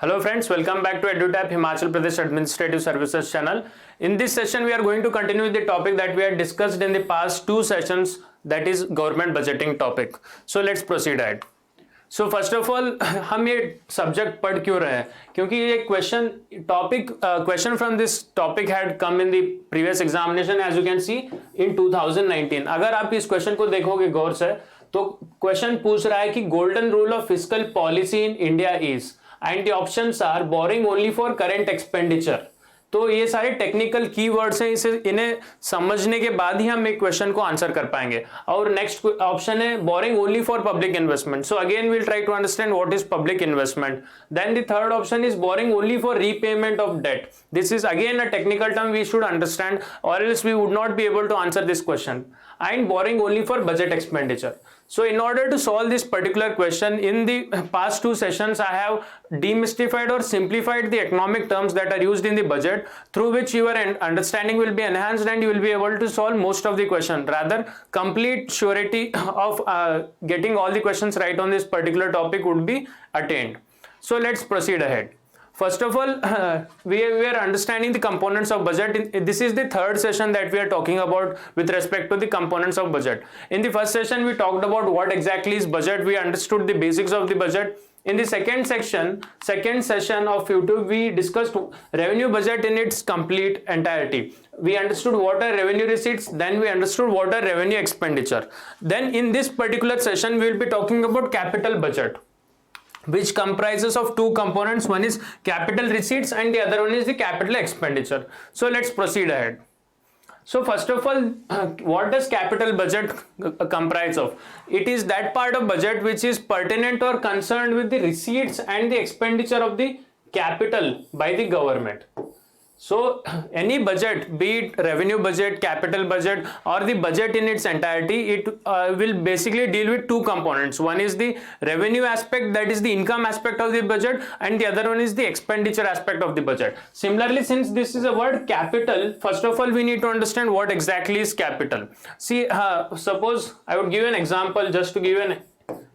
Hello friends, welcome back to EduTap Himachal Pradesh Administrative Services channel. In this session, we are going to continue with the topic that we had discussed in the past two sessions, that is government budgeting topic. So let's proceed ahead. So first of all, हम ये subject पढ़ क्यों रहे हैं? क्योंकि ये question from this topic had come in the previous examination, as you can see in 2019. अगर आप इस question को देखोगे गौर से, तो question पूछ रहा है कि golden rule of fiscal policy in India is, and the options are borrowing only for current expenditure. तो ये सारे टेक्निकल कीवर्ड्स हैं, इसे इन्हें समझने के बाद ही हम एक क्वेश्चन को आंसर कर पाएंगे. और नेक्स्ट ऑप्शन है borrowing only for public investment. So again we'll try to understand what is public investment. Then the third option is borrowing only for repayment of debt. This is again a technical term we should understand or else we would not be able to answer this question. And borrowing only for budget expenditure. So in order to solve this particular question, in the past two sessions I have demystified or simplified the economic terms that are used in the budget, through which your understanding will be enhanced and you will be able to solve most of the question. Rather, complete surety of getting all the questions right on this particular topic would be attained. So let's proceed ahead. First of all, we are understanding the components of budget. This is the third session that we are talking about with respect to the components of budget. In the first session, we talked about what exactly is budget. We understood the basics of the budget. In the second session of YouTube, we discussed revenue budget in its complete entirety. We understood what are revenue receipts, then we understood what are revenue expenditure. Then in this particular session, we will be talking about capital budget, which comprises of two components. One is capital receipts and the other one is the capital expenditure. So let's proceed ahead. So first of all, what does capital budget comprise of? It is that part of budget which is pertinent or concerned with the receipts and the expenditure of the capital by the government. So any budget, be it revenue budget, capital budget, or the budget in its entirety, it will basically deal with two components. One is the revenue aspect, that is the income aspect of the budget, and the other one is the expenditure aspect of the budget. Similarly, since this is a word capital, first of all we need to understand what exactly is capital. See, suppose I would give an example just to give an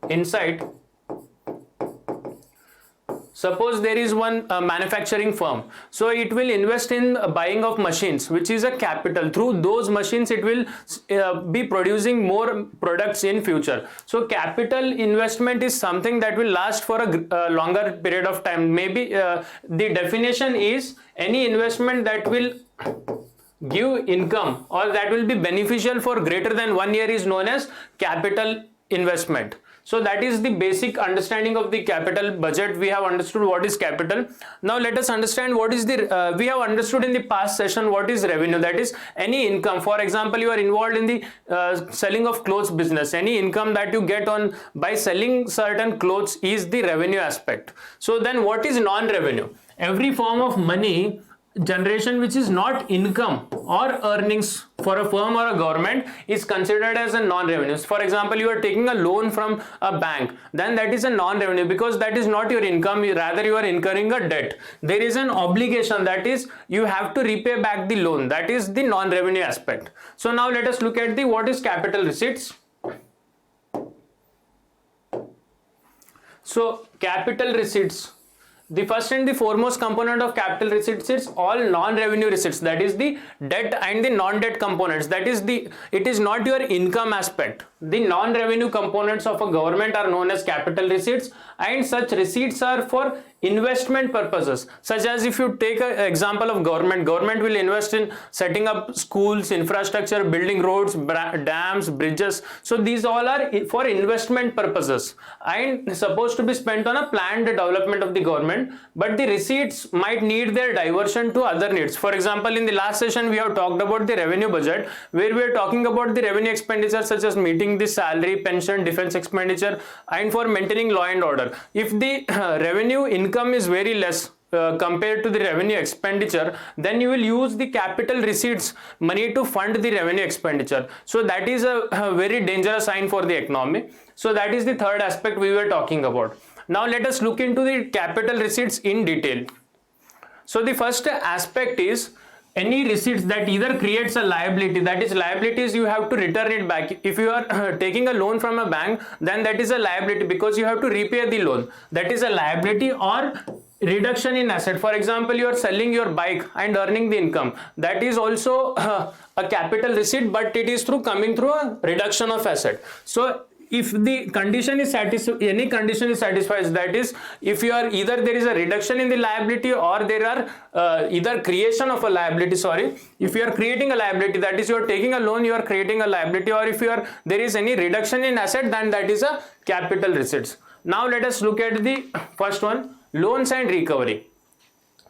insight. Suppose there is one manufacturing firm, so it will invest in buying of machines, which is a capital. Through those machines it will be producing more products in future. So capital investment is something that will last for a longer period of time. Maybe the definition is any investment that will give income or that will be beneficial for greater than 1 year is known as capital investment. So that is the basic understanding of the capital budget. We have understood what is capital. Now let us understand what is the, we have understood in the past session what is revenue. That is any income. For example, you are involved in the selling of clothes business. Any income that you get on by selling certain clothes is the revenue aspect. So then what is non-revenue? Every form of money generation which is not income or earnings for a firm or a government is considered as a non-revenue. For example, you are taking a loan from a bank, then that is a non-revenue because that is not your income, rather you are incurring a debt. There is an obligation, that is you have to repay back the loan. That is the non-revenue aspect. So now let us look at the what is capital receipts. So capital receipts, the first and the foremost component of capital receipts is all non-revenue receipts, that is the debt and the non-debt components. That is it is not your income aspect. The non-revenue components of a government are known as capital receipts, and such receipts are for investment purposes, such as if you take an example of government will invest in setting up schools, infrastructure, building roads, dams, bridges. So these all are for investment purposes and supposed to be spent on a planned development of the government, but the receipts might need their diversion to other needs. For example, in the last session we have talked about the revenue budget, where we are talking about the revenue expenditure such as meeting the salary, pension, defense expenditure, and for maintaining law and order. If the revenue income is very less compared to the revenue expenditure, then you will use the capital receipts money to fund the revenue expenditure. So that is a very dangerous sign for the economy. So that is the third aspect we were talking about. Now let us look into the capital receipts in detail. So the first aspect is any receipts that either creates a liability, that is liabilities you have to return it back. If you are taking a loan from a bank, then that is a liability because you have to repay the loan. That is a liability. Or reduction in asset. For example, you are selling your bike and earning the income. That is also a capital receipt, but it is coming through a reduction of asset. So if the condition is satisfied, any condition is satisfied, that is, if you are either there is a reduction in the liability or there are either creation of a liability, sorry, if you are creating a liability, that is, you are taking a loan, you are creating a liability, or if you are there is any reduction in asset, then that is a capital receipts. Now let us look at the first one, loans and recovery.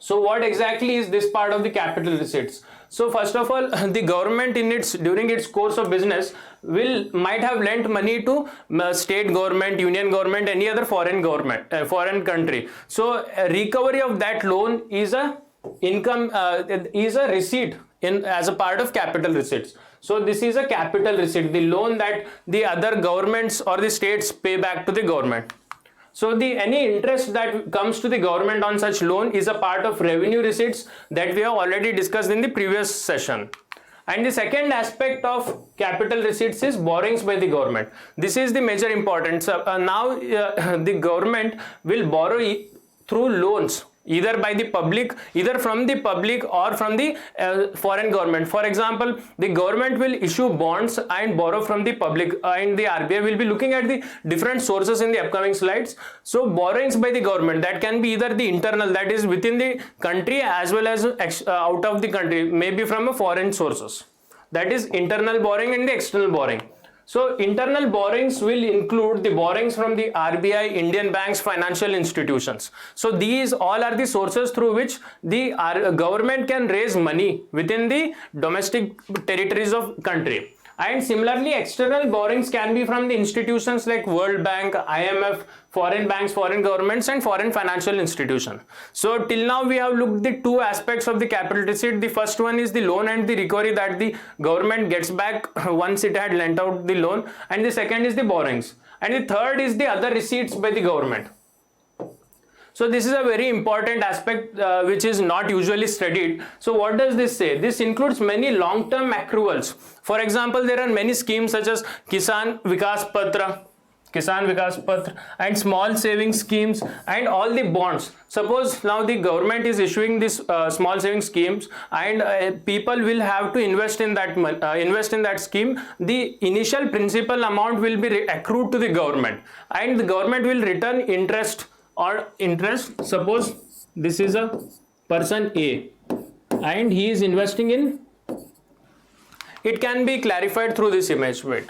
So what exactly is this part of the capital receipts? So first of all, the government during its course of business might have lent money to state government, union government, any other foreign government, foreign country. So recovery of that loan is a income, is a receipt as a part of capital receipts. So this is a capital receipt, the loan that the other governments or the states pay back to the government. So any interest that comes to the government on such loan is a part of revenue receipts that we have already discussed in the previous session. And the second aspect of capital receipts is borrowings by the government. This is the major importance. Now the government will borrow through loans, either by the public, either from the public or from the foreign government. For example, the government will issue bonds and borrow from the public, and the RBI will be looking at the different sources in the upcoming slides. So borrowings by the government, that can be either the internal, that is within the country, as well as out of the country, maybe from a foreign sources. That is internal borrowing and the external borrowing. So internal borrowings will include the borrowings from the RBI, Indian banks, financial institutions. So these all are the sources through which the government can raise money within the domestic territories of country. And similarly, external borrowings can be from the institutions like World Bank, IMF, foreign banks, foreign governments, and foreign financial institutions. So till now we have looked at the two aspects of the capital receipt. The first one is the loan and the recovery that the government gets back once it had lent out the loan, and the second is the borrowings, and the third is the other receipts by the government. So this is a very important aspect which is not usually studied. So what does this say? This includes many long-term accruals. For example, there are many schemes such as Kisan Vikas Patra, and small savings schemes, and all the bonds. Suppose now the government is issuing this small savings schemes, and people will have to invest in that scheme. The initial principal amount will be accrued to the government, and the government will return interest. Suppose this is a person A and he is investing in, it can be clarified through this image. Wait,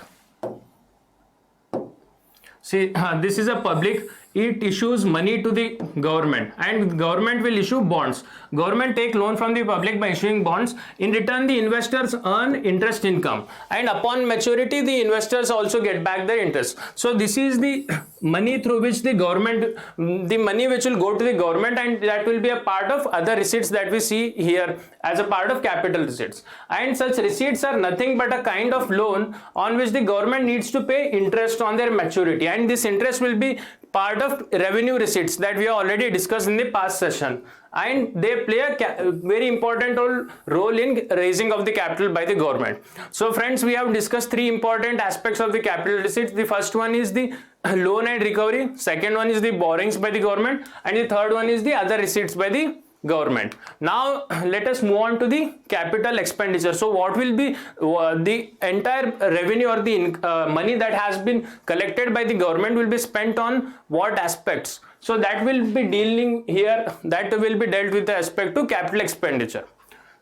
see, this is a public, it issues money to the government, and government will issue bonds. Government take loan from the public by issuing bonds. In return, the investors earn interest income, and upon maturity the investors also get back their interest. So this is the money through which the government, the money which will go to the government, and that will be a part of other receipts that we see here as a part of capital receipts. And such receipts are nothing but a kind of loan on which the government needs to pay interest on their maturity, and this interest will be part of revenue receipts that we have already discussed in the past session, and they play a very important role in raising of the capital by the government. So friends, we have discussed three important aspects of the capital receipts. The first one is the loan and recovery, second one is the borrowings by the government, and the third one is the other receipts by the government. Now let us move on to the capital expenditure. So what will be the entire revenue or the money that has been collected by the government will be spent on what aspects? So that will be dealing here, that will be dealt with the aspect to capital expenditure.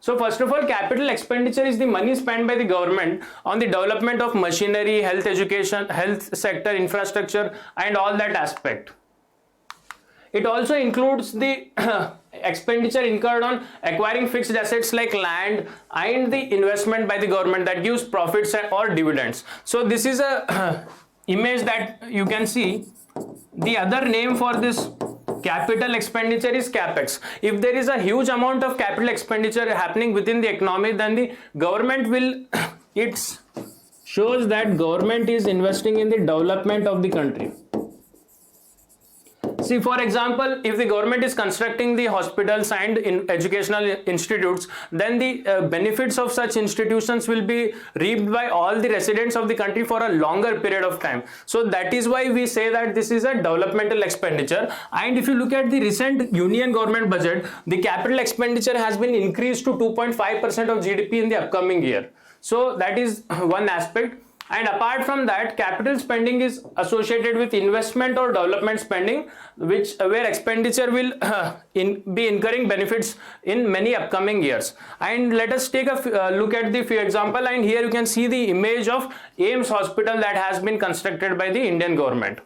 So first of all, capital expenditure is the money spent by the government on the development of machinery, health education, health sector, infrastructure, and all that aspect. It also includes the expenditure incurred on acquiring fixed assets like land and the investment by the government that gives profits or dividends. So this is a image that you can see. The other name for this capital expenditure is capex. If there is a huge amount of capital expenditure happening within the economy, then the government will, it shows that government is investing in the development of the country. See, for example, if the government is constructing the hospitals and in educational institutes, then the benefits of such institutions will be reaped by all the residents of the country for a longer period of time. So that is why we say that this is a developmental expenditure. And if you look at the recent union government budget, the capital expenditure has been increased to 2.5% of GDP in the upcoming year. So that is one aspect. And apart from that, capital spending is associated with investment or development spending, where expenditure will be incurring benefits in many upcoming years. And let us take a look at the few example. And here you can see the image of AIIMS hospital that has been constructed by the Indian government.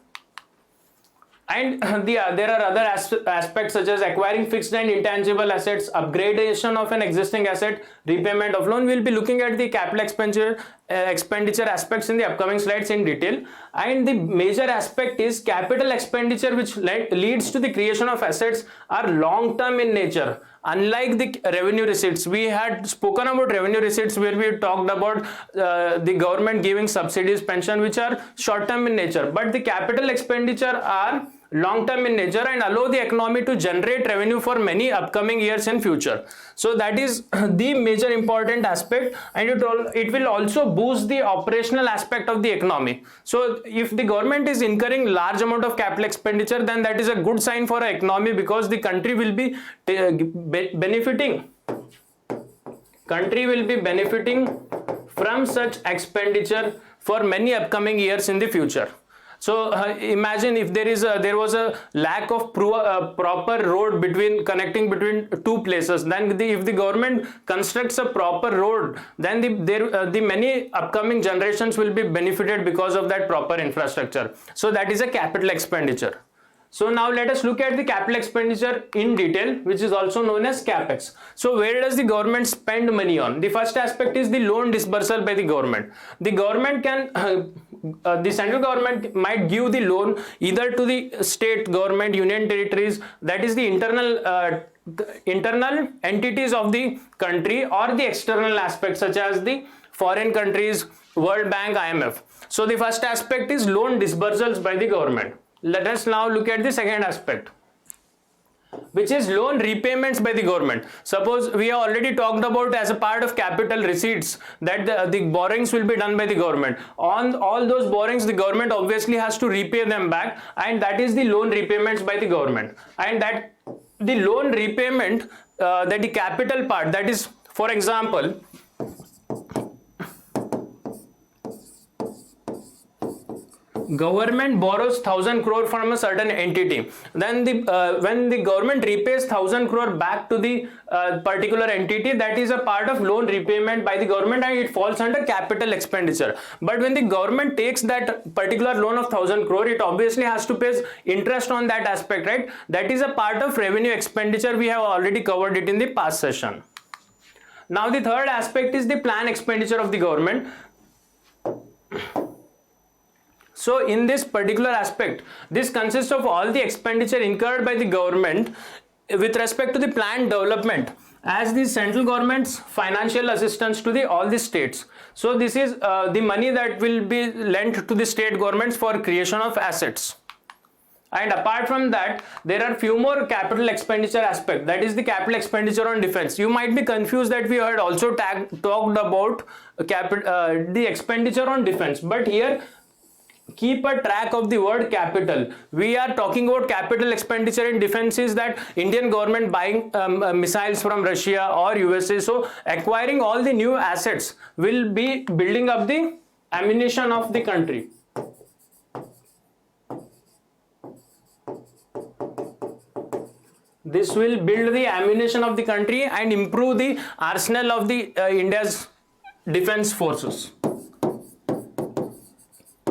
And there are other aspects such as acquiring fixed and intangible assets, upgradation of an existing asset, repayment of loan. We'll be looking at the capital expenditure aspects in the upcoming slides in detail. And the major aspect is capital expenditure, which leads to the creation of assets, are long term in nature. Unlike the revenue receipts, we had spoken about revenue receipts where we talked about the government giving subsidies, pension, which are short term in nature, but the capital expenditure are long term in nature and allow the economy to generate revenue for many upcoming years in future. So that is the major important aspect, and it will also boost the operational aspect of the economy. So if the government is incurring large amount of capital expenditure, then that is a good sign for an economy, because the country will be benefiting from such expenditure for many upcoming years in the future. So imagine if there was a lack of proper road connecting between two places, then if the government constructs a proper road, then the many upcoming generations will be benefited because of that proper infrastructure. So that is a capital expenditure. So now let us look at the capital expenditure in detail, which is also known as capex. So where does the government spend money on? The first aspect is the loan disbursal by the government. The government can the central government might give the loan either to the state government, union territories, that is the internal entities of the country, or the external aspects such as the foreign countries, World Bank, IMF. So the first aspect is loan disbursals by the government. Let us now look at the second aspect, which is loan repayments by the government. Suppose we have already talked about as a part of capital receipts that the borrowings will be done by the government. On all those borrowings, the government obviously has to repay them back, and that is the loan repayments by the government. And that the loan repayment, that the capital part, that is, for example, government borrows 1,000 crore from a certain entity, then when the government repays 1,000 crore back to the particular entity, that is a part of loan repayment by the government, and it falls under capital expenditure. But when the government takes that particular loan of 1,000 crore, it obviously has to pay interest on that aspect, right? That is a part of revenue expenditure. We have already covered it in the past session. Now the third aspect is the plan expenditure of the government. So in this particular aspect, this consists of all the expenditure incurred by the government with respect to the planned development as the central government's financial assistance to all the states. So this is the money that will be lent to the state governments for creation of assets. And apart from that, there are few more capital expenditure aspects, that is the capital expenditure on defense. You might be confused that we had also talked about the expenditure on defense, but here keep a track of the word capital. We are talking about capital expenditure in defense is that Indian government buying missiles from Russia or USA. So acquiring all the new assets will be building up the ammunition of the country. This will build the ammunition of the country and improve the arsenal of the India's defense forces.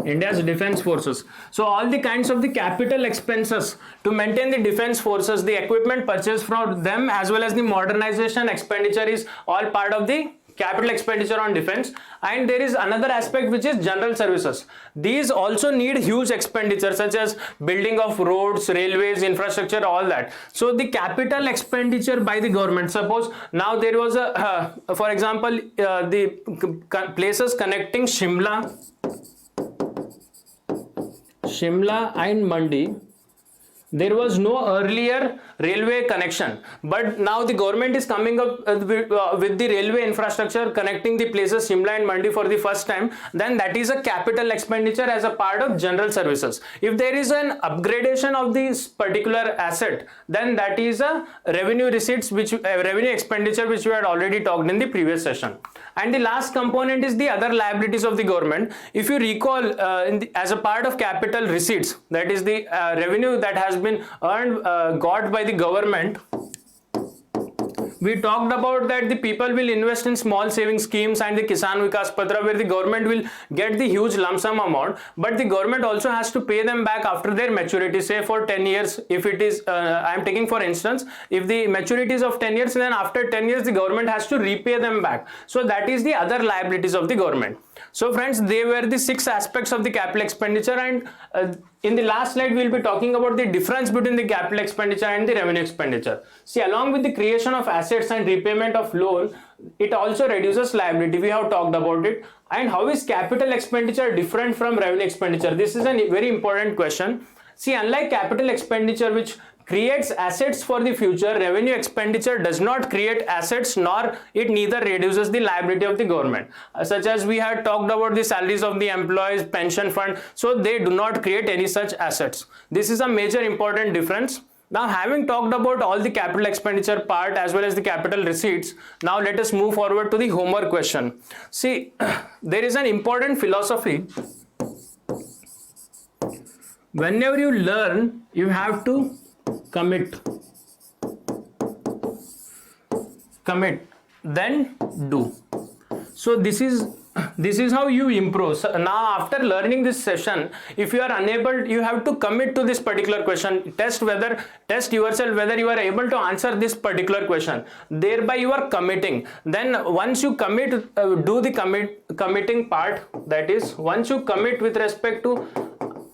India's defense forces. So all the kinds of the capital expenses to maintain the defense forces, the equipment purchased from them, as well as the modernization expenditure is all part of the capital expenditure on defense. And there is another aspect which is general services. These also need huge expenditure such as building of roads, railways, infrastructure, all that. So the capital expenditure by the government, suppose now there was a for example the places connecting Shimla and Mandi There was no earlier railway connection, but now the government is coming up with the railway infrastructure connecting the places Shimla and Mandi for the first time. Then that is a capital expenditure as a part of general services. If there is an upgradation of this particular asset, then that is a revenue receipts, which revenue expenditure, which we had already talked in the previous session. And the last component is the other liabilities of the government. If you recall, as a part of capital receipts, that is the revenue that has been earned, got by the government, we talked about that the people will invest in small saving schemes and the Kisan Vikas Patra, where the government will get the huge lump sum amount, but the government also has to pay them back after their maturity, say for 10 years. If it is, I am taking for instance, if the maturity is of 10 years, then after 10 years the government has to repay them back. So that is the other liabilities of the government. So friends, they were the 6 aspects of the capital expenditure, and in the last slide we will be talking about the difference between the capital expenditure and the revenue expenditure. See, along with the creation of assets and repayment of loan, it also reduces liability. We have talked about it. And how is capital expenditure different from revenue expenditure? This is a very important question. See, unlike capital expenditure, which creates assets for the future, revenue expenditure does not create assets, nor it neither reduces the liability of the government, such as we had talked about the salaries of the employees, pension fund. So they do not create any such assets. This is a major important difference. Now, having talked about all the capital expenditure part as well as the capital receipts, now let us move forward to the homework question. See, there is an important philosophy. Whenever you learn, you have to commit, then do. So this is how you improve. So now after learning this session, if you are unable, you have to commit to this particular question. Test yourself whether you are able to answer this particular question. Thereby you are committing. Then once you commit, do the committing part. That is, once you commit with respect to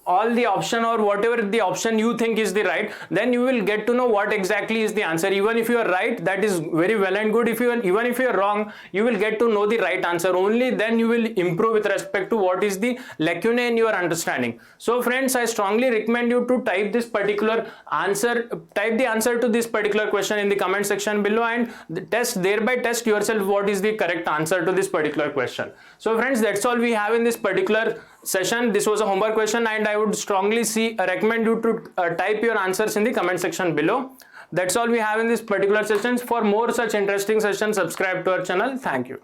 all the option or whatever the option you think is the right, then you will get to know what exactly is the answer. Even if you are right, that is very well and good. Even if you are wrong, you will get to know the right answer. Only then you will improve with respect to what is the lacunae in your understanding. So friends, I strongly recommend you to type this particular answer, type the answer to this particular question in the comment section below, and thereby test yourself what is the correct answer to this particular question. So friends, that's all we have in this particular session. This was a homework question, and I would strongly recommend you to type your answers in the comment section below. That's all we have in this particular session. For more such interesting sessions, subscribe to our channel. Thank you.